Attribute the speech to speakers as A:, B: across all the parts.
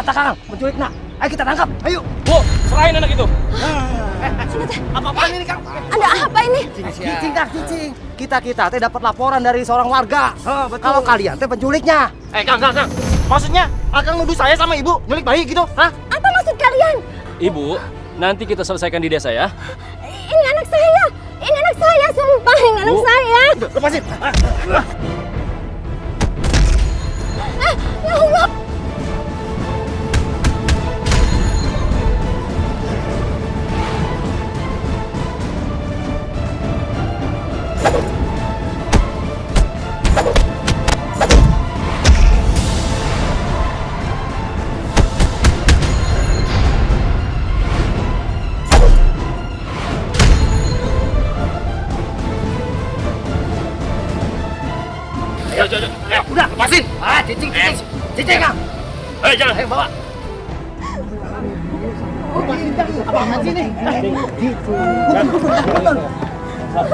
A: Eta Kang, penculik nak. Ayo kita tangkap. Ayo.
B: Bu, serahin anak itu.
A: Apa-apaan ini Kang?
C: Ada apa ini?
A: Cicing Kang, cicing. Kita teh dapat laporan dari seorang warga. Kalau kalian teh penculiknya.
B: Kang. Maksudnya, Akang nuduh saya sama ibu nyulik bayi gitu? Hah?
C: Apa maksud kalian?
B: Ibu, nanti kita selesaikan di desa ya.
C: Ini anak saya. Ini anak saya, sumpah ini anak saya.
A: Lepasin.
C: Ya Allah.
A: Udah, lepasin. Cicing. Cicing Kang.
B: Ayo, jangan.
A: Ayo bawa. Lepasin Kang. Apaan sih ini?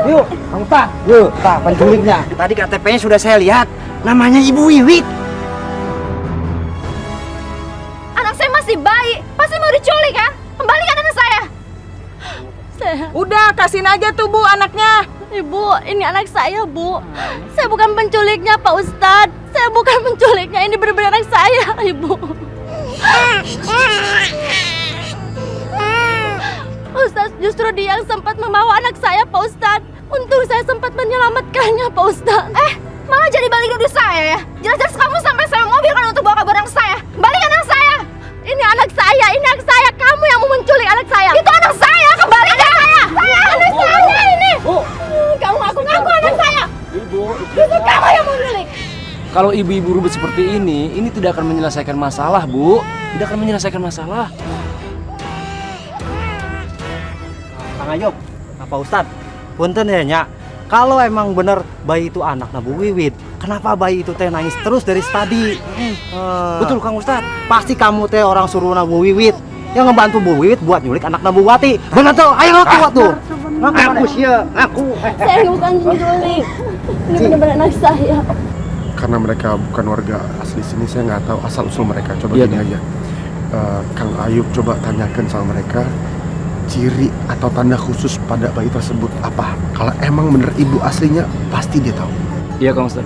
A: Yuk, Kang Pak. Yuk, Pak penculiknya. Tadi KTP-nya sudah saya lihat. Namanya Ibu Wiwit.
C: Anak saya masih bayi. Pasti mau diculik kan? Kembalikan anak saya.
D: Udah, kasihin aja tuh Bu anaknya.
C: Ibu, ini anak saya, Bu. Saya bukan penculiknya, Pak Ustadz. Saya bukan penculiknya, ini benar-benar anak saya, Ibu. Ustadz, justru dia yang sempat membawa anak saya, Pak Ustadz. Untung saya sempat menyelamatkannya, Pak Ustadz. Malah jadi balik nuduh saya ya? Jelas-jelas kamu sampai sewa mobil kan untuk bawa kabur anak saya. Balikan anak saya. Ini anak saya, ini anak saya. Kamu yang mau menculik anak saya. Itu anak saya, kembalikan saya. Anak saya ini. Kamu ngaku-ngaku anak saya.
B: Ibu.
C: Justru kamu yang mau menculik.
B: Kalau ibu-ibu ribut seperti ini tidak akan menyelesaikan masalah, Bu. Tidak akan menyelesaikan masalah.
A: Kang Ayub, Pak Ustadz, punten ya Nyak. Kalau emang bener bayi itu anaknya Bu Wiwit, kenapa bayi itu teh nangis terus dari tadi? Betul Kang Ustadz, pasti kamu teh orang suruhna Bu Wiwit yang ngebantu Bu Wiwit buat nyulik anaknya Bu Wati. Bener tuh, ayo ngaku tuh. Ngaku sih, ngaku.
C: Saya bukan penculik. Ini benar-benar anak saya.
E: Karena mereka bukan warga asli sini, saya nggak tahu asal usul mereka. Coba
B: Iya,
E: gini aja, Kang Ayub coba tanyakan sama mereka ciri atau tanda khusus pada bayi tersebut apa. Kalau emang bener ibu aslinya, pasti dia tahu.
B: Iya, Kang Ustaz.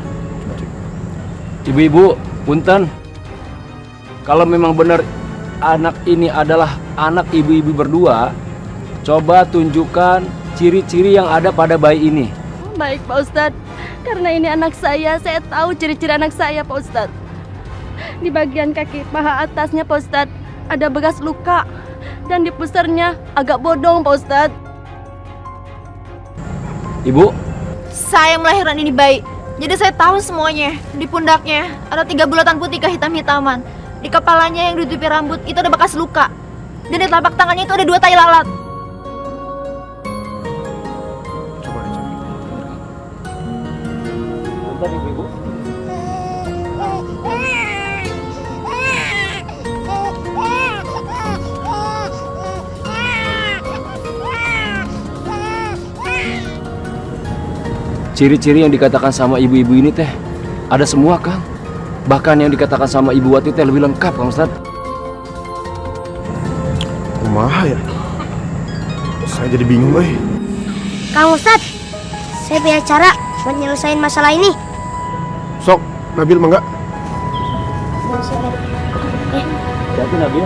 B: Ibu-ibu, punten. Kalau memang benar anak ini adalah anak ibu-ibu berdua, coba tunjukkan ciri-ciri yang ada pada bayi ini.
C: Baik Pak Ustadz, karena ini anak saya tahu ciri-ciri anak saya Pak Ustadz. Di bagian kaki paha atasnya Pak Ustadz ada bekas luka dan di pusarnya agak bodong Pak Ustadz.
B: Ibu,
F: Saya melahirkan ini bayi, jadi saya tahu semuanya. Di pundaknya ada 3 bulatan putih kehitam-hitaman. Di kepalanya yang ditutupi rambut itu ada bekas luka. Dan di telapak tangannya itu ada 2 tai lalat.
E: Coba dicek.
B: punten ibu-ibu. Ciri-ciri yang dikatakan sama ibu-ibu ini teh ada semua, Kang. Bahkan yang dikatakan sama Ibu Wati teh lebih lengkap, Kang Ustaz.
E: Kumaha ya? Saya jadi bingung,
G: Kang Ustadz, saya punya cara buat nyelesain masalah ini.
E: Sok, Nabil mangga.
B: Jadi Nabil.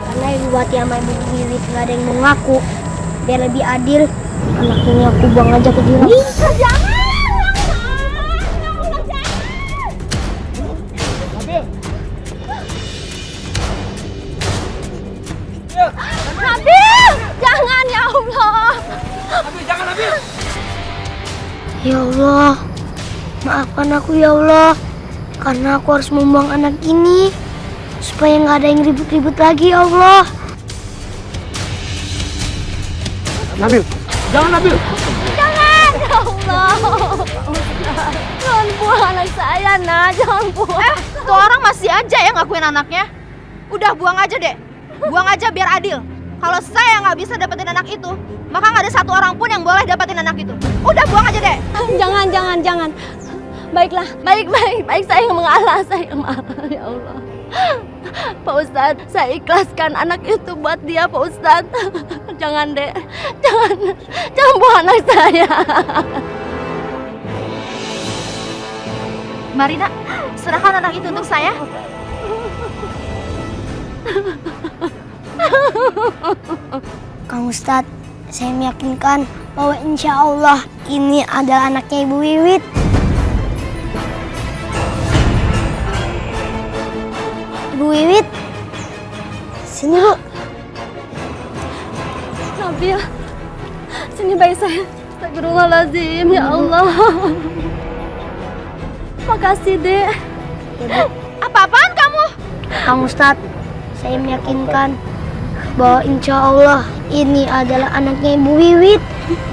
G: Karena Ibu Wati sama Ibu Wiwit gak ada yang mau ngaku. Biar lebih adil, anak ini aku buang aja ke jurang.
C: Nabil, jangan ya Allah.
B: Nabil, jangan Nabil.
G: Ya Allah, maafkan aku ya Allah. Karena aku harus membuang anak ini supaya nggak ada yang ribut-ribut lagi ya Allah.
E: Nabil,
B: Jangan Nabil.
C: Jangan ya Allah. Jangan buang anak saya, nah. Jangan buang.
F: Tuh orang masih aja ya ngakuin anaknya. Udah buang aja deh. Buang aja biar adil. Kalau saya nggak bisa dapetin anak itu, maka nggak ada satu orang pun yang boleh dapetin anak itu. Udah buang aja deh.
C: Jangan. Baiklah, baik saya yang mengalah, ya Allah. Pak Ustadz, saya ikhlaskan anak itu buat dia, Pak Ustadz. Jangan dek, jangan buang anak saya.
F: Mari nak, serahkan anak itu untuk saya.
G: Kang Ustadz, saya meyakinkan bahwa insya Allah ini adalah anaknya Ibu Wiwit. Ibu Wiwit, sini Bu.
C: Nabil, sini bayi saya. Astagfirullahaladzim, ya Allah. Makasih dek.
F: Apa-apaan kamu?
G: Kang Ustadz, saya meyakinkan bahwa insya Allah ini adalah anaknya Ibu Wiwit.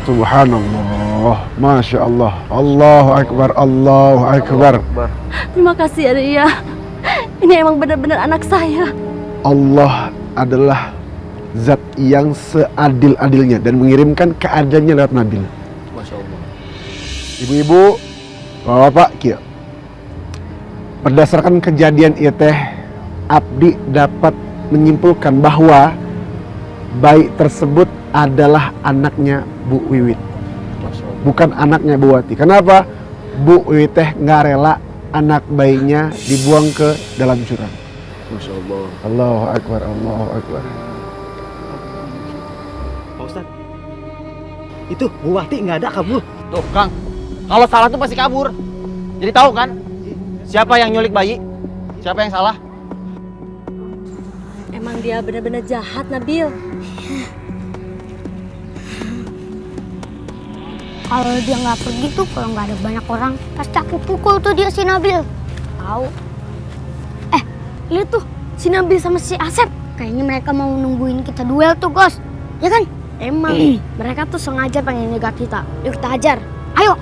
E: Subhanallah, Masya Allah, Allahu Akbar, Allahu Akbar.
C: Terima kasih ya Ria. Ini emang benar-benar anak saya.
E: Allah adalah zat yang seadil-adilnya dan mengirimkan keadaannya lewat Nabil.
B: Masya Allah.
E: Ibu-ibu, bapak-bapak, kia. Berdasarkan kejadian itu teh, Abdi dapat menyimpulkan bahwa bayi tersebut adalah anaknya Bu Wiwit, bukan anaknya Bu Wati. Kenapa? Bu Wiwit teh nggak rela anak bayinya dibuang ke dalam jurang.
B: Masya Allah.
E: Allahu Akbar, Allahu Akbar.
A: Pak Ustadz, itu Bu Wati nggak ada kabur.
H: Tuh Kang, kalau salah tuh pasti kabur. Jadi tahu kan siapa yang nyulik bayi, siapa yang salah.
C: Emang dia benar-benar jahat, Nabil.
G: Kalau dia nggak pergi tuh, kalau nggak ada banyak orang, pasti aku pukul tuh dia si Nabil. Tahu? Lihat tuh, si Nabil sama si Asep. Kayaknya mereka mau nungguin kita duel tuh, Gos. Ya kan? Emang, mereka tuh sengaja pengen nyegah kita. Yuk kita hajar. Ayo.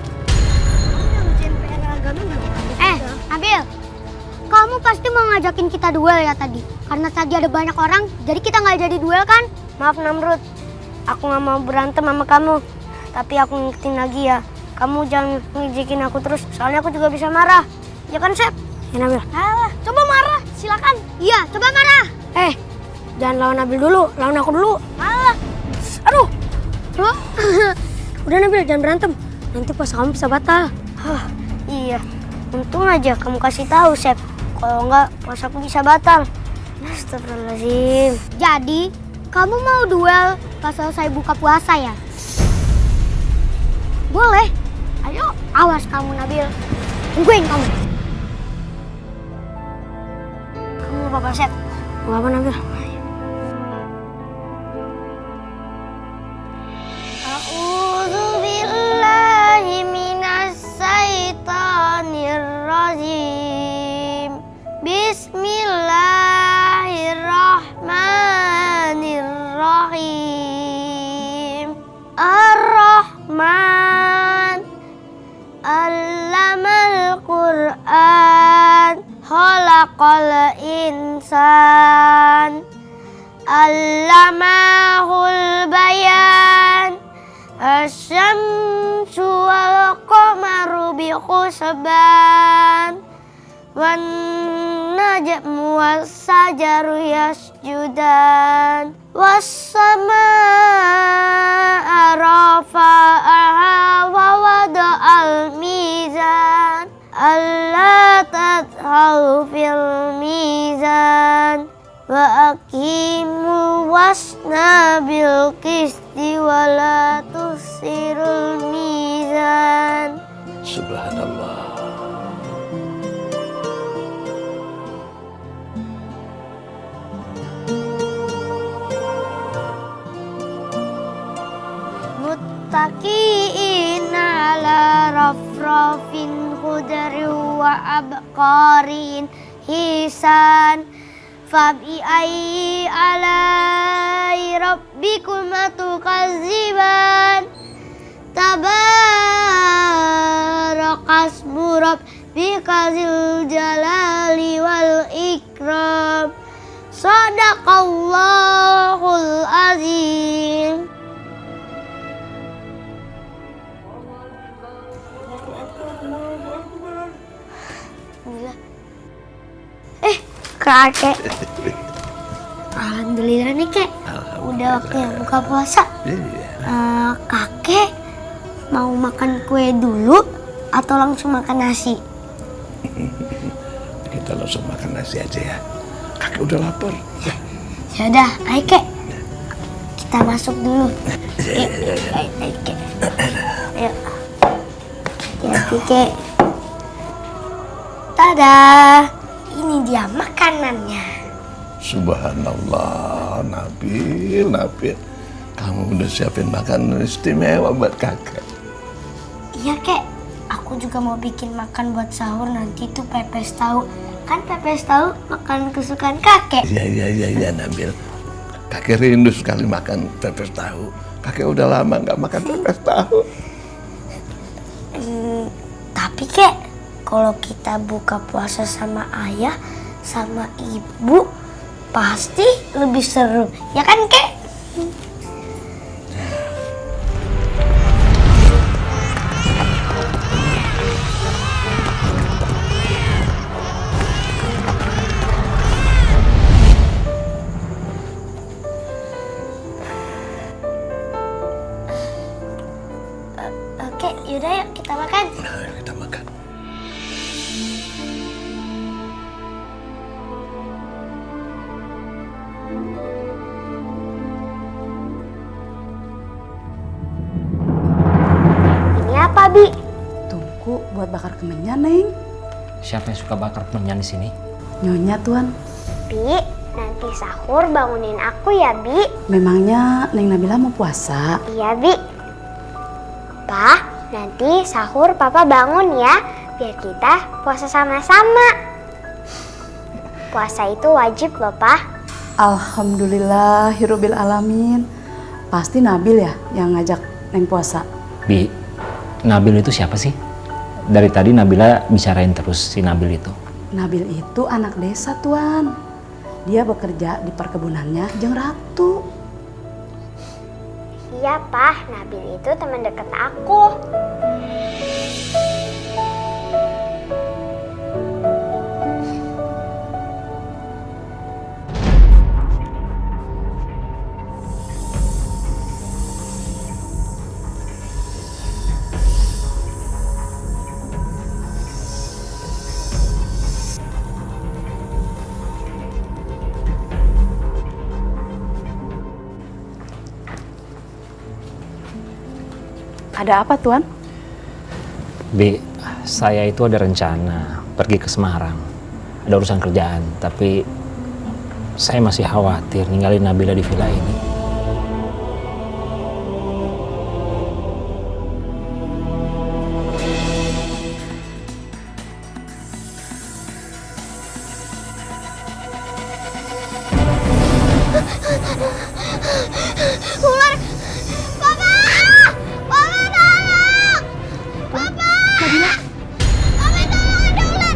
G: Nabil, kamu pasti mau ngajakin kita duel ya tadi? Karena tadi ada banyak orang, jadi kita nggak jadi duel kan? Maaf Namrud, aku nggak mau berantem sama kamu. Tapi aku ngingetin lagi ya, kamu jangan ngejekin aku terus, soalnya aku juga bisa marah. Ya kan, Sep? Ya, Nabil. Alah, coba marah, silakan. Iya, coba marah. Jangan lawan Nabil dulu, lawan aku dulu. Alah. Aduh. Udah Nabil, jangan berantem. Nanti puasa kamu bisa batal. Iya, untung aja kamu kasih tahu, Sep. Kalau enggak, puasa aku bisa batal. Astagfirullahaladzim. Jadi, kamu mau duel pas selesai buka puasa ya? Boleh. Ayo, awas kamu Nabil. Tungguin kamu. Kamu apa Sep? Mau apa Nabil? A'udzu billahi minas syaitonir rajim. Bismillahirrahmanirrahim. Ar-Rahman Allamal Qur'an Khalaqal insan Allamahul bayan Asy-syamsu wal qamaru bi husban wan najmu was sajaru yasjudan was samaa rafa'aha wa wada'al mizan alla tatghaw fil mizan wa aqimul wasna bil qisti wa la tusirul mizan.
B: Subhanallah.
G: Muttaqi'ina ala rafrafin khudri wa abqarin hisan fabi ayyi alai rabbikuma tukadziban tabarakasmu rabbika dzil jalali wal ikram. Shadaqallahul azim. kakek. Alhamdulillah nih kek, udah waktunya buka puasa. Kakek mau makan kue dulu atau langsung makan nasi?
I: Kita langsung makan nasi aja ya. Kakek udah lapar.
G: Ya udah, ayo kek. Kita masuk dulu. Yuk, ayo kek. Ayo. Hati-hati kek. Tada, ini dia makanannya.
I: Subhanallah, Nabil. Kamu udah siapin makanan istimewa buat kakek.
G: Iya kek, aku juga mau bikin makan buat sahur nanti tuh pepes tahu. Kan pepes tahu makanan kesukaan kakek.
I: Iya, Nabil. Kakek rindu sekali makan pepes tahu. Kakek udah lama nggak makan pepes tahu.
G: Tapi kek, kalau kita buka puasa sama ayah, sama ibu, pasti lebih seru. Ya kan kek? Oke, yaudah yuk kita makan.
I: Ayo kita makan.
G: Ini apa, Bi?
D: Tungku buat bakar kemenyan, Neng.
B: Siapa yang suka bakar kemenyan di sini?
D: Nyonya, Tuan.
G: Bi, nanti sahur bangunin aku ya, Bi.
D: Memangnya Neng Nabila mau puasa?
G: Iya, Bi. Pa, nanti sahur Papa bangun ya, biar kita puasa sama-sama. Puasa itu wajib loh, Pa.
D: Alhamdulillahirabbil alamin. Pasti Nabil ya yang ngajak Neng puasa.
B: Bi, Nabil itu siapa sih? Dari tadi Nabila bicarain terus si Nabil itu.
D: Nabil itu anak desa, Tuan. Dia bekerja di perkebunannya Jeng Ratu.
G: Iya, Pa. Nabil itu teman dekat aku.
D: Ada apa, Tuan?
B: Bi, saya itu ada rencana pergi ke Semarang. Ada urusan kerjaan, tapi saya masih khawatir ninggalin Nabila di villa ini.
G: Ular! Papa! Papa tolong! Papa! Papa tolong, ada ular!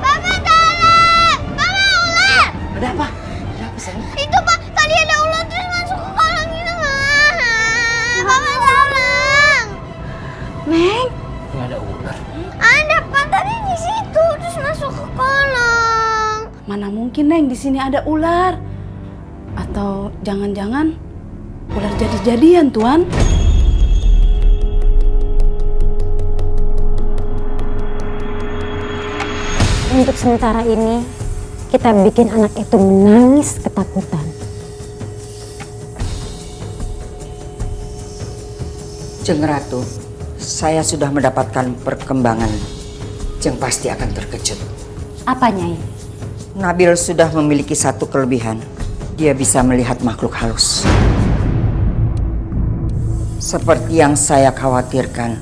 G: Papa tolong! Papa ular!
D: Ada apa? Ada apa, sayang?
G: Itu Pak, tadi ada ular terus masuk ke kolam itu, Pak. Papa tolong!
D: Neng,
B: Nggak ada ular.
G: Ada Pak, tadi di situ terus masuk ke kolam.
D: mana mungkin, Neng, di sini ada ular? Atau jangan-jangan ular jadi-jadian, Tuan?
J: Untuk sementara ini, kita bikin anak itu menangis ketakutan.
K: Jeng Ratu, saya sudah mendapatkan perkembangan. Jeng pasti akan terkejut.
J: Apa, Nyai?
K: Nabil sudah memiliki satu kelebihan. Dia bisa melihat makhluk halus. Seperti yang saya khawatirkan,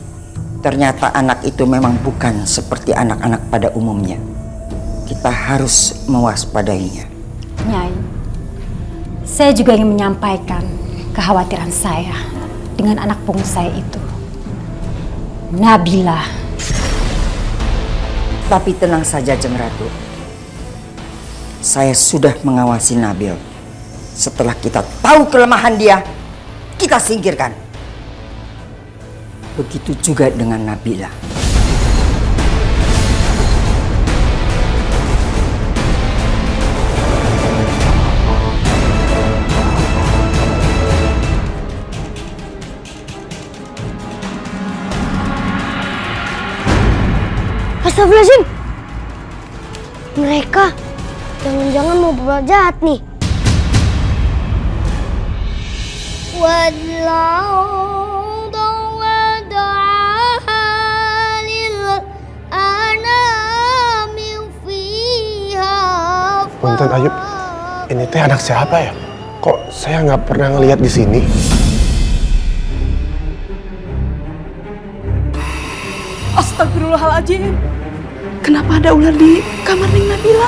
K: ternyata anak itu memang bukan seperti anak-anak pada umumnya. Kita harus mewaspadainya.
J: Nyai, saya juga ingin menyampaikan kekhawatiran saya dengan anak punggung saya itu, Nabila.
K: Tapi tenang saja, Jeng Ratu. Saya sudah mengawasi Nabil. Setelah kita tahu kelemahan dia, kita singkirkan. Begitu juga dengan Nabila.
G: Astagfirullahaladzim. Mereka jangan-jangan mau berbuat jahat nih.
E: Punten Ayub, ini teh anak siapa ya? Kok saya nggak pernah ngelihat di sini?
D: Astagfirullahaladzim. Kenapa ada ular di kamar Neng Nabila?